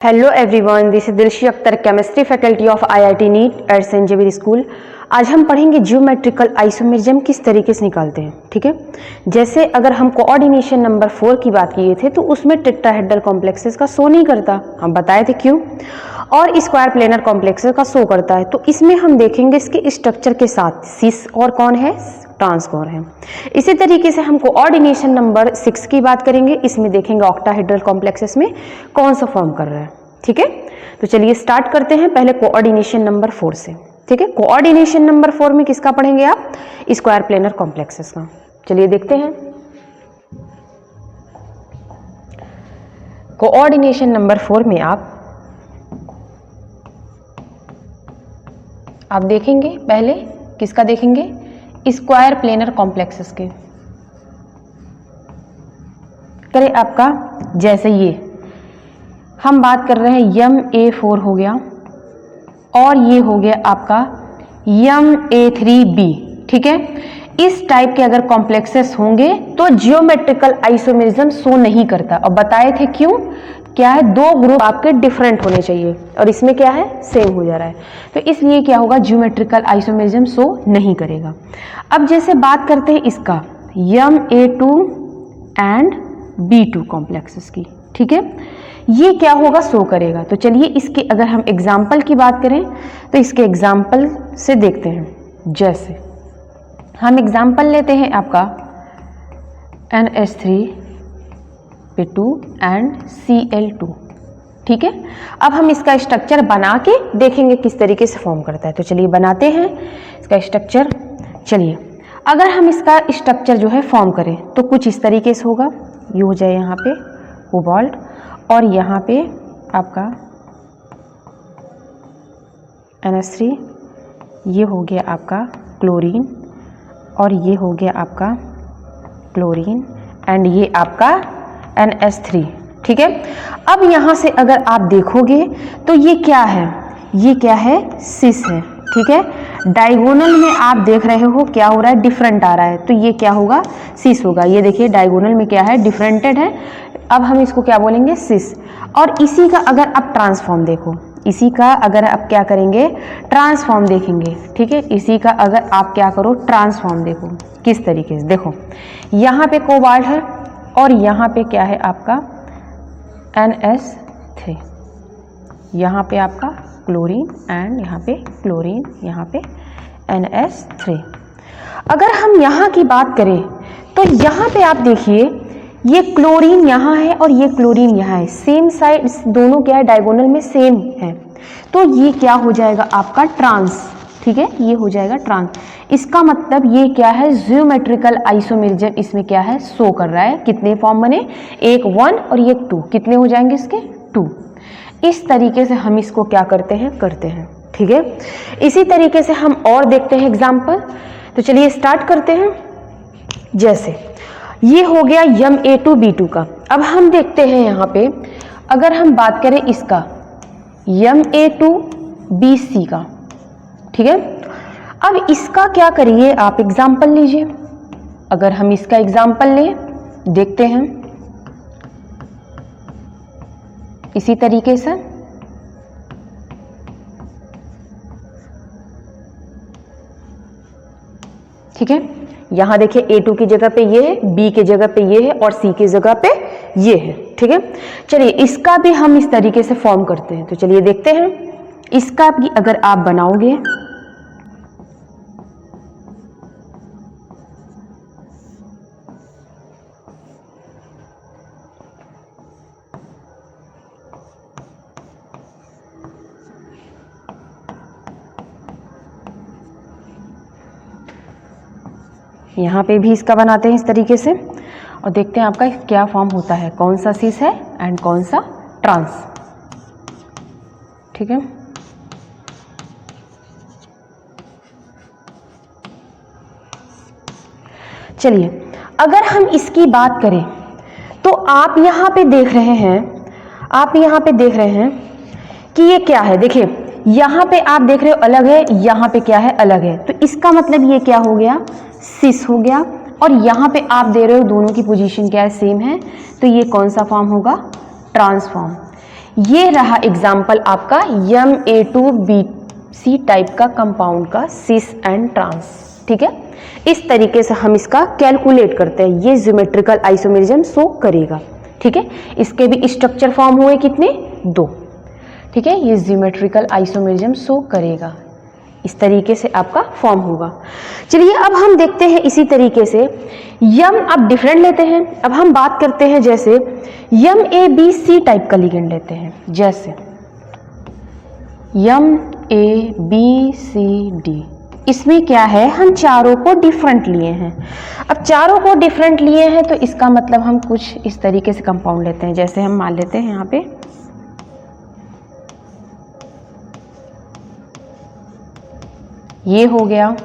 Hello everyone, this is Dilshi Akhtar, chemistry faculty of IIT NEET at Saint Xavier school. आज हम पढ़ेंगे geometrical isomerism किस तरीके से निकालते हैं। ठीक है, जैसे अगर हम कोऑर्डिनेशन नंबर 4 की बात किए थे तो उसमें टेट्राहेड्रल कॉम्प्लेक्सेस का शो नहीं करता, हम बताए थे क्यों, और स्क्वायर प्लेनर कॉम्प्लेक्सेस का शो करता है। तो इसमें हम देखेंगे इसके स्ट्रक्चर के साथ सिस और कौन है, ट्रांस कौन है। इसी तरीके से हम कोऑर्डिनेशन नंबर 6 की बात करेंगे, इसमें देखेंगे ऑक्टाहेड्रल कॉम्प्लेक्सेस में कौन सा फॉर्म कर रहा है। ठीक है, तो चलिए स्टार्ट करते हैं पहले कोऑर्डिनेशन नंबर 4 से। ठीक है, कोऑर्डिनेशन नंबर 4 में किसका पढ़ेंगे आप, स्क्वायर प्लेनर कॉम्प्लेक्सेस का। चलिए देखते हैं कोऑर्डिनेशन नंबर 4 में आप देखेंगे पहले किसका देखेंगे, स्क्वायर प्लेनर कॉम्प्लेक्सेस के। करें आपका जैसे ये हम बात कर रहे हैं MA4 हो गया और ये हो गया आपका MA3B। ठीक है, इस टाइप के अगर कॉम्प्लेक्सेस होंगे तो जियोमेट्रिकल आइसोमेरिज्म शो नहीं करता, और बताए थे क्यों, क्या है, दो ग्रुप आपके डिफरेंट होने चाहिए और इसमें क्या है, सेम हो जा रहा है, तो इसलिए क्या होगा, जियोमेट्रिकल आइसोमेरिज्म शो नहीं करेगा। अब जैसे बात करते हैं इसका MA2 एंड B2 कॉम्प्लेक्सेस की। ठीक है, ये क्या होगा, शो करेगा। तो चलिए इसके अगर हम एग्जाम्पल की बात करें तो इसके एग्जाम्पल से देखते हैं। जैसे हम एग्जाम्पल लेते हैं आपका NH3P2 एंड Cl2। ठीक है, अब हम इसका स्ट्रक्चर बना के देखेंगे किस तरीके से फॉर्म करता है। तो चलिए बनाते हैं इसका स्ट्रक्चर। चलिए अगर हम इसका स्ट्रक्चर जो है फॉर्म करें तो कुछ इस तरीके से होगा, ये हो जाए यहाँ पे कोबाल्ट और यहाँ पे आपका NH3, ये हो गया आपका क्लोरीन और ये हो गया आपका क्लोरीन एंड ये आपका NH3। ठीक है, अब यहाँ से अगर आप देखोगे तो ये क्या है, ये क्या है, सिस है। ठीक है, डायगोनल में आप देख रहे हो क्या हो रहा है, डिफरेंट आ रहा है, तो ये क्या होगा, सिस होगा। ये देखिए डायगोनल में क्या है, डिफरेंटेड है, अब हम इसको क्या बोलेंगे, सिस। और इसी का अगर आप ट्रांसफॉर्म देखो, इसी का अगर आप क्या करेंगे, ट्रांसफॉर्म देखेंगे। ठीक है, इसी का अगर आप क्या करो, ट्रांसफॉर्म देखो किस तरीके से। देखो यहाँ पे कोबाल्ट है और यहाँ पे क्या है आपका NH3, यहाँ पे आपका क्लोरीन एंड यहाँ पे क्लोरीन, यहाँ पे NH3। अगर हम यहाँ की बात करें तो यहाँ पे आप देखिए ये क्लोरीन यहाँ है और ये क्लोरीन यहाँ है, सेम साइड, दोनों क्या है, डायगोनल में सेम है, तो ये क्या हो जाएगा आपका ट्रांस। ठीक है, ये हो जाएगा ट्रांस। इसका मतलब ये क्या है, जियोमेट्रिकल आइसोमेरिज्म इसमें क्या है, शो कर रहा है। कितने फॉर्म बने, एक 1 और एक 2, कितने हो जाएंगे इसके, 2। इस तरीके से हम इसको क्या करते हैं। ठीक है, इसी तरीके से हम और देखते हैं एग्जाम्पल। तो चलिए स्टार्ट करते हैं। जैसे ये हो गया MA2B2 का। अब हम देखते हैं यहाँ पे अगर हम बात करें इसका MA2BC का। ठीक है, अब इसका क्या करिए, आप एग्जाम्पल लीजिए। अगर हम इसका एग्जाम्पल लें, देखते हैं इसी तरीके से। ठीक है, यहां देखिए A2 की जगह पे ये है, B की जगह पे ये है और C की जगह पे ये है। ठीक है, चलिए इसका भी हम इस तरीके से फॉर्म करते हैं। तो चलिए देखते हैं इसका भी अगर आप बनाओगे, यहाँ पे भी इसका बनाते हैं इस तरीके से और देखते हैं आपका क्या फॉर्म होता है, कौन सा सिस है एंड कौन सा ट्रांस। ठीक है, चलिए अगर हम इसकी बात करें तो आप यहाँ पे देख रहे हैं, कि ये क्या है, देखिए यहाँ पे आप देख रहे हो अलग है, यहाँ पे क्या है, अलग है, तो इसका मतलब ये क्या हो गया, सिस हो गया। और यहाँ पे आप दे रहे हो दोनों की पोजीशन क्या है, सेम है, तो ये कौन सा फॉर्म होगा, ट्रांसफॉर्म। ये रहा एग्जाम्पल आपका MA2BC टाइप का कंपाउंड का सिस एंड ट्रांस। ठीक है, इस तरीके से हम इसका कैलकुलेट करते हैं, ये ज्योमेट्रिकल आइसोमेरिज्म शो करेगा। ठीक है, इसके भी स्ट्रक्चर फॉर्म हुए कितने, 2। ठीक है, ये ज्योमेट्रिकल आइसोमेरिज्म शो करेगा, इस तरीके से आपका फॉर्म होगा। चलिए अब हम देखते हैं इसी तरीके से यम, अब डिफरेंट लेते हैं। अब हम बात करते हैं जैसे MABC टाइप का लिगेंड लेते हैं, जैसे MABCD, इसमें क्या है, हम चारों को डिफरेंट लिए हैं। अब चारों को डिफरेंट लिए हैं तो इसका मतलब हम कुछ इस तरीके से कंपाउंड लेते हैं, जैसे हम मान लेते हैं यहाँ पे ये हो गया,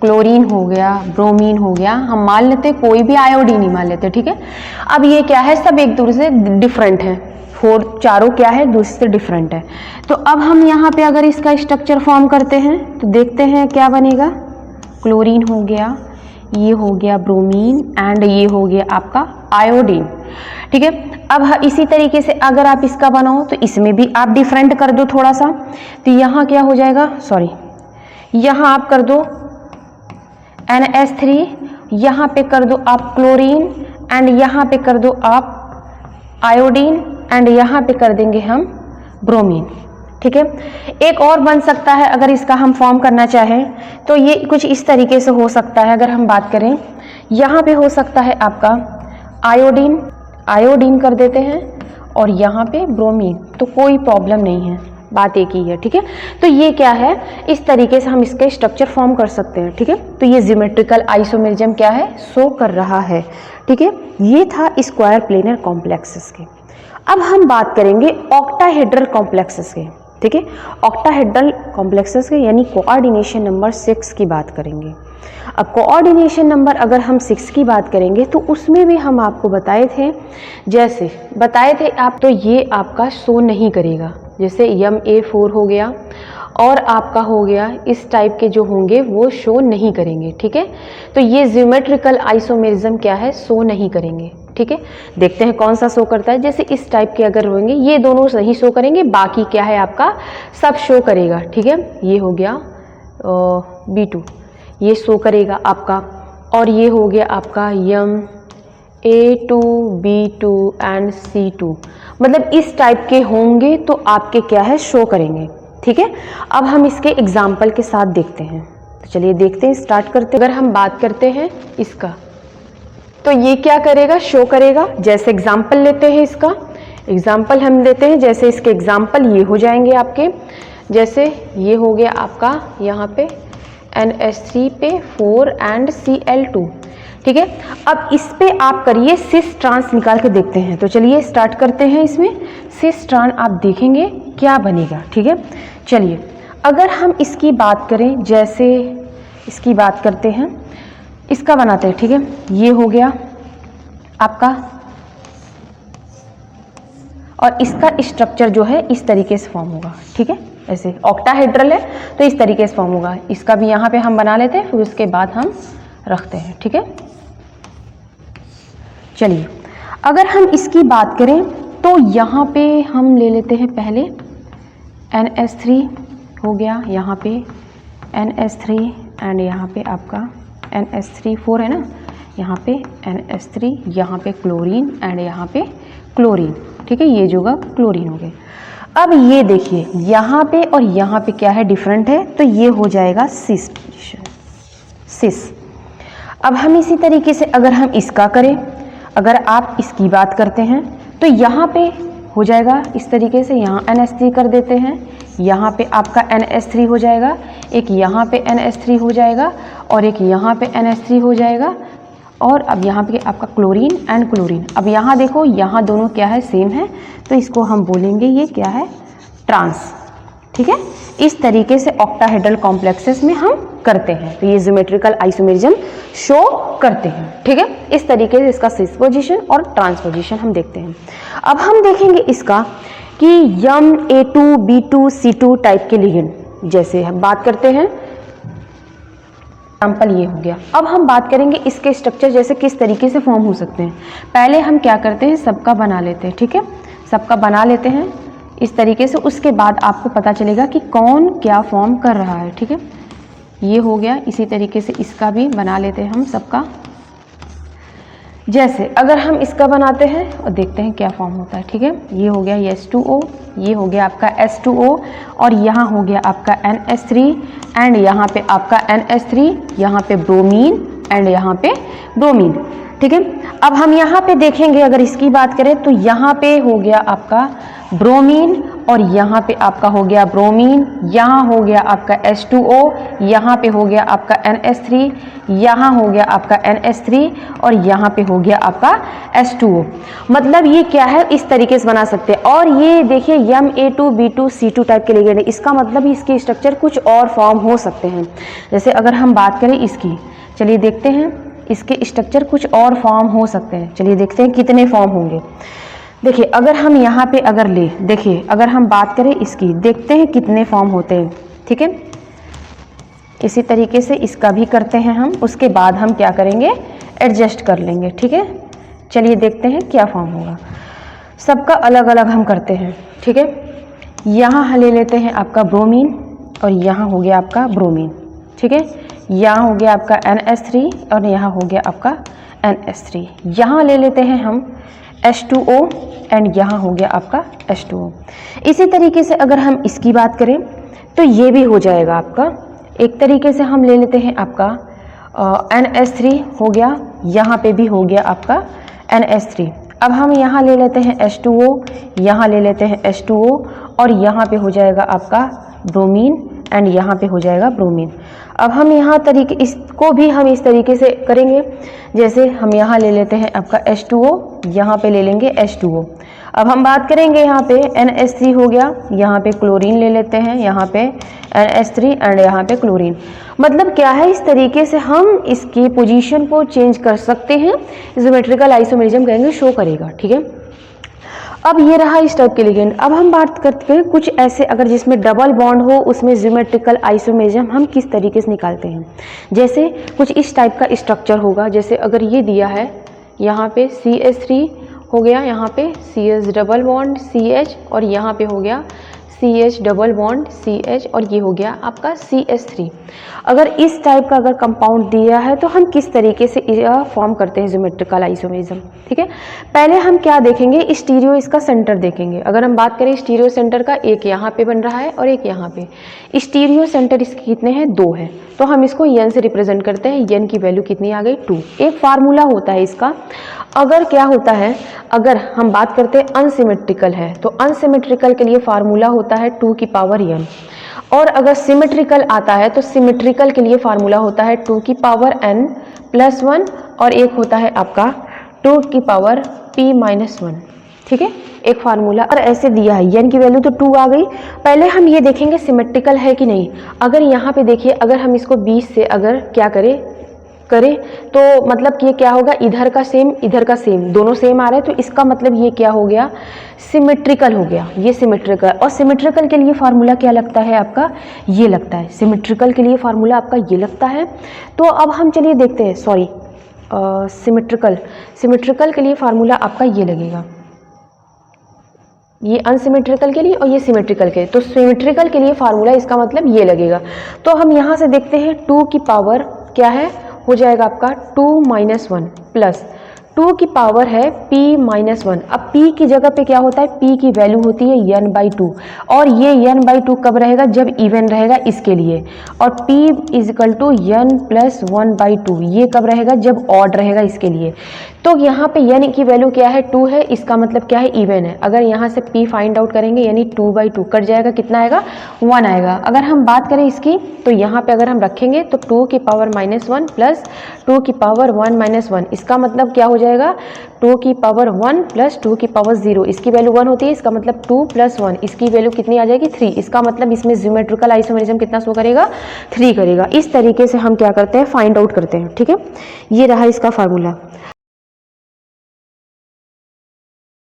क्लोरीन हो गया, ब्रोमीन हो गया, हम मान लेते कोई भी आयोडीन ही मान लेते। ठीक है, अब ये क्या है, सब एक दूसरे से डिफरेंट है, चारों क्या है, दूसरे से डिफरेंट है। तो अब हम यहाँ पे अगर इसका स्ट्रक्चर फॉर्म करते हैं तो देखते हैं क्या बनेगा, क्लोरीन हो गया, ये हो गया ब्रोमीन एंड ये हो गया आपका आयोडीन। ठीक है, अब इसी तरीके से अगर आप इसका बनाओ तो इसमें भी आप डिफरेंट कर दो थोड़ा सा, तो यहाँ क्या हो जाएगा, सॉरी यहाँ आप कर दो NH3, यहाँ पे कर दो आप क्लोरीन एंड यहाँ पे कर दो आप आयोडीन एंड यहाँ पे कर देंगे हम ब्रोमीन। ठीक है, एक और बन सकता है अगर इसका हम फॉर्म करना चाहें तो ये कुछ इस तरीके से हो सकता है। अगर हम बात करें यहाँ पे हो सकता है आपका आयोडीन कर देते हैं और यहाँ पे ब्रोमीन, तो कोई प्रॉब्लम नहीं है, बात एक ही है। ठीक है, तो ये क्या है, इस तरीके से हम इसके स्ट्रक्चर फॉर्म कर सकते हैं। ठीक है, तो ये ज्योमेट्रिकल आइसोमेरिज्म क्या है, शो कर रहा है। ठीक है, ये था स्क्वायर प्लेनर कॉम्प्लेक्सेस के। अब हम बात करेंगे ऑक्टाहेड्रल कॉम्प्लेक्सेस के। ठीक है, ऑक्टाहेड्रल कॉम्प्लेक्सेस के यानी कोऑर्डिनेशन नंबर 6 की बात करेंगे। अब कोऑर्डिनेशन नंबर अगर हम 6 की बात करेंगे तो उसमें भी हम आपको बताए थे, जैसे बताए थे आप, तो ये आपका शो नहीं करेगा, जैसे MA4 हो गया और आपका हो गया, इस टाइप के जो होंगे वो शो नहीं करेंगे। ठीक है, तो ये ज्योमेट्रिकल आइसोमेरिज्म क्या है, शो नहीं करेंगे। ठीक है, देखते हैं कौन सा शो करता है। जैसे इस टाइप के अगर होंगे ये दोनों सही शो करेंगे, बाकी क्या है आपका सब शो करेगा। ठीक है, ये हो गया B2, ये शो करेगा आपका, और ये हो गया आपका A2, B2 एंड C2, मतलब इस टाइप के होंगे तो आपके क्या है, शो करेंगे। ठीक है, अब हम इसके एग्जाम्पल के साथ देखते हैं, तो चलिए देखते हैं, स्टार्ट करते हैं। अगर हम बात करते हैं इसका, तो ये क्या करेगा, शो करेगा। जैसे एग्जाम्पल लेते हैं, इसका एग्जाम्पल हम लेते हैं, जैसे इसके एग्जाम्पल ये हो जाएंगे आपके, जैसे ये हो गया आपका यहाँ पे NH3 पे 4 एंड Cl2। ठीक है, अब इस पे आप करिए सिस ट्रांस निकाल के देखते हैं। तो चलिए स्टार्ट करते हैं, इसमें सिस ट्रांस आप देखेंगे क्या बनेगा। ठीक है, चलिए अगर हम इसकी बात करें, जैसे इसकी बात करते हैं, इसका बनाते हैं। ठीक है, ये हो गया आपका, और इसका स्ट्रक्चर जो है इस तरीके से फॉर्म होगा। ठीक है, ऐसे ऑक्टाहेड्रल है तो इस तरीके से फॉर्म होगा। इसका भी यहाँ पे हम बना लेते हैं, फिर उसके बाद हम रखते हैं। ठीक है, चलिए अगर हम इसकी बात करें तो यहाँ पे हम ले लेते हैं पहले NH3 हो गया, यहाँ पे NH3 एंड यहाँ पे आपका NH3 4 है ना, यहाँ पे NH3, यहाँ पे क्लोरीन एंड यहाँ पे क्लोरीन। ठीक है, ये जो क्लोरीन हो गए। अब ये देखिए यहाँ पे और यहाँ पे क्या है, डिफरेंट है, तो ये हो जाएगा सिस पोजीशन, सिस। अब हम इसी तरीके से अगर हम इसका करें, अगर आप इसकी बात करते हैं तो यहाँ पे हो जाएगा इस तरीके से, यहाँ NH3 कर देते हैं, यहाँ पे आपका NH3 हो जाएगा, एक यहाँ पे NH3 हो जाएगा और एक यहाँ पे NH3 हो जाएगा, और अब यहाँ पे आपका क्लोरीन एंड क्लोरीन। अब यहाँ देखो, यहाँ दोनों क्या है, सेम है, तो इसको हम बोलेंगे ये क्या है, ट्रांस। ठीक है, इस तरीके से ऑक्टाहेड्रल कॉम्प्लेक्सेस में हम करते हैं, तो ये ज्योमेट्रिकल आइसोमेरिज्म शो करते हैं। ठीक है, इस तरीके से इसका सिस पोजीशन और ट्रांस पोजीशन हम देखते हैं। अब हम देखेंगे इसका कि MA2, B2, C2 टाइप के लिगेंड, जैसे हम बात करते हैं, एग्जाम्पल ये हो गया। अब हम बात करेंगे इसके स्ट्रक्चर, जैसे किस तरीके से फॉर्म हो सकते हैं। पहले हम क्या करते हैं, सबका बना लेते हैं। ठीक है, सबका बना लेते हैं, इस तरीके से। उसके बाद आपको पता चलेगा कि कौन क्या फॉर्म कर रहा है, ठीक है। ये हो गया। इसी तरीके से इसका भी बना लेते हैं हम सबका। जैसे अगर हम इसका बनाते हैं और देखते हैं क्या फॉर्म होता है, ठीक है। ये हो गया H2O, ये हो गया आपका H2O, और यहाँ हो गया आपका NH3, एंड यहाँ पे आपका NH3, यहाँ पे ब्रोमीन एंड यहाँ पे ब्रोमीन, ठीक है। अब हम यहाँ पे देखेंगे, अगर इसकी बात करें तो यहाँ पे हो गया आपका ब्रोमीन, और यहाँ पे आपका हो गया ब्रोमीन, यहाँ हो गया आपका H2O, यहाँ पे हो गया आपका NH3, यहाँ हो गया आपका NH3, और यहाँ पे हो गया आपका H2O। मतलब ये क्या है, इस तरीके से बना सकते हैं। और ये देखिए Ma2B2C2 टाइप के लिगेंड है, इसका मतलब इसके स्ट्रक्चर कुछ और फॉर्म हो सकते हैं। जैसे अगर हम बात करें इसकी, चलिए देखते हैं, इसके स्ट्रक्चर कुछ और फॉर्म हो सकते हैं। चलिए देखते हैं कितने फॉर्म होंगे। देखिए अगर हम यहाँ पे अगर ले, देखिए अगर हम बात करें इसकी, देखते हैं कितने फॉर्म होते हैं, ठीक है। इसी तरीके से इसका भी करते हैं हम, उसके बाद हम क्या करेंगे, एडजस्ट कर लेंगे, ठीक है। चलिए देखते हैं क्या फॉर्म होगा। सबका अलग अलग हम करते हैं, ठीक है। यहाँ ले लेते हैं आपका ब्रोमीन, और यहाँ हो गया आपका ब्रोमीन, ठीक है। यहाँ हो गया आपका NH3, और यहाँ हो गया आपका NH3। यहाँ ले लेते हैं हम H2O, एंड यहाँ हो गया आपका H2O। इसी तरीके से अगर हम इसकी बात करें तो ये भी हो जाएगा आपका। एक तरीके से हम ले लेते हैं आपका NH3 हो गया, यहाँ पे भी हो गया आपका NH3। अब हम यहाँ ले लेते हैं H2O, यहाँ ले लेते हैं H2O, और यहाँ पे हो जाएगा आपका ब्रोमीन, एंड यहाँ पे हो जाएगा ब्रोमीन। अब हम यहाँ तरीके, इसको भी हम इस तरीके से करेंगे। जैसे हम यहाँ ले लेते हैं आपका H2O, यहाँ पे ले लेंगे H2O। अब हम बात करेंगे यहाँ पे NH3 हो गया, यहाँ पे क्लोरीन ले लेते हैं, यहाँ पे NH3 एंड यहाँ पे क्लोरीन। मतलब क्या है, इस तरीके से हम इसकी पोजीशन को चेंज कर सकते हैं। ज्योमेट्रिकल आइसोमेरिज्म कहेंगे, शो करेगा, ठीक है। अब ये रहा इस टाइप के लिगेंड। अब हम बात करते हैं कुछ ऐसे, अगर जिसमें डबल बॉन्ड हो, उसमें ज्योमेट्रिकल आइसोमेरिज्म हम किस तरीके से निकालते हैं। जैसे कुछ इस टाइप का स्ट्रक्चर होगा। जैसे अगर ये दिया है, यहाँ पे CH3 हो गया, यहाँ पे CH डबल बॉन्ड CH, और यहाँ पे हो गया CH डबल बॉन्ड CH, और ये हो गया आपका CH3। अगर इस टाइप का अगर कंपाउंड दिया है तो हम किस तरीके से फॉर्म करते हैं ज्योमेट्रिकल आइसोमेरिज्म, ठीक है। पहले हम क्या देखेंगे, स्टीरियो इसका सेंटर देखेंगे। अगर हम बात करें स्टीरियो सेंटर का, एक यहाँ पे बन रहा है और एक यहाँ पे। स्टीरियो सेंटर इसके कितने हैं, 2 है, तो हम इसको n से रिप्रेजेंट करते हैं। n की वैल्यू कितनी आ गई, 2। एक फार्मूला होता है इसका। अगर क्या होता है, अगर हम बात करते हैं अनसिमेट्रिकल है, तो अनसिमेट्रिकल के लिए फार्मूला होता है 2 की पावर n। और अगर सिमेट्रिकल आता है तो सिमेट्रिकल के लिए फार्मूला होता है 2 की पावर n प्लस 1, और एक होता है आपका 2 की पावर p माइनस 1, ठीक है। एक फार्मूला और ऐसे दिया है। n की वैल्यू तो 2 आ गई। पहले हम ये देखेंगे सिमेट्रिकल है कि नहीं। अगर यहाँ पे देखिए, अगर हम इसको 20 से अगर क्या करें तो मतलब कि ये क्या होगा, इधर का सेम इधर का सेम, दोनों सेम आ रहे हैं, तो इसका मतलब ये क्या हो गया, सिमेट्रिकल हो गया। ये सिमेट्रिकल, और सिमेट्रिकल के लिए फार्मूला क्या लगता है आपका, ये लगता है। सिमेट्रिकल के लिए फार्मूला आपका ये लगता है। तो अब हम चलिए देखते हैं, सॉरी सिमेट्रिकल के लिए फार्मूला आपका ये लगेगा, ये अनसिमेट्रिकल के लिए और ये सिमेट्रिकल के लिए। तो सिमेट्रिकल के लिए फार्मूला इसका मतलब ये लगेगा। तो हम यहाँ से देखते हैं 2 की पावर क्या है, हो जाएगा आपका 2 माइनस 1 प्लस 2 की पावर है p माइनस 1। अब p की जगह पे क्या होता है, p की वैल्यू होती है n/2, और ये n/2 कब रहेगा, जब इवन रहेगा इसके लिए। और p equal to n plus 1/2, ये कब रहेगा, जब ऑड रहेगा इसके लिए। तो यहाँ पे n की वैल्यू क्या है, 2 है, इसका मतलब क्या है, इवन है। अगर यहाँ से p फाइंड आउट करेंगे, यानी 2/2 कट जाएगा, कितना आएगा, 1 आएगा। अगर हम बात करें इसकी, तो यहाँ पे अगर हम रखेंगे तो 2 की पावर माइनस 1 प्लस 2 की पावर 1 माइनस 1, इसका मतलब क्या हो जाएगा, 2 की पावर 1 प्लस 2 की पावर 0, इसकी वैल्यू 1 होती है, इसका मतलब 2 प्लस 1, इसकी वैल्यू कितनी आ जाएगी, 3। इसका मतलब इसमें ज्योमेट्रिकल आइसोमेरिज्म कितना शो करेगा, 3 करेगा। इस तरीके से हम क्या करते हैं, फाइंड आउट करते हैं, ठीक है। ये रहा इसका फार्मूला।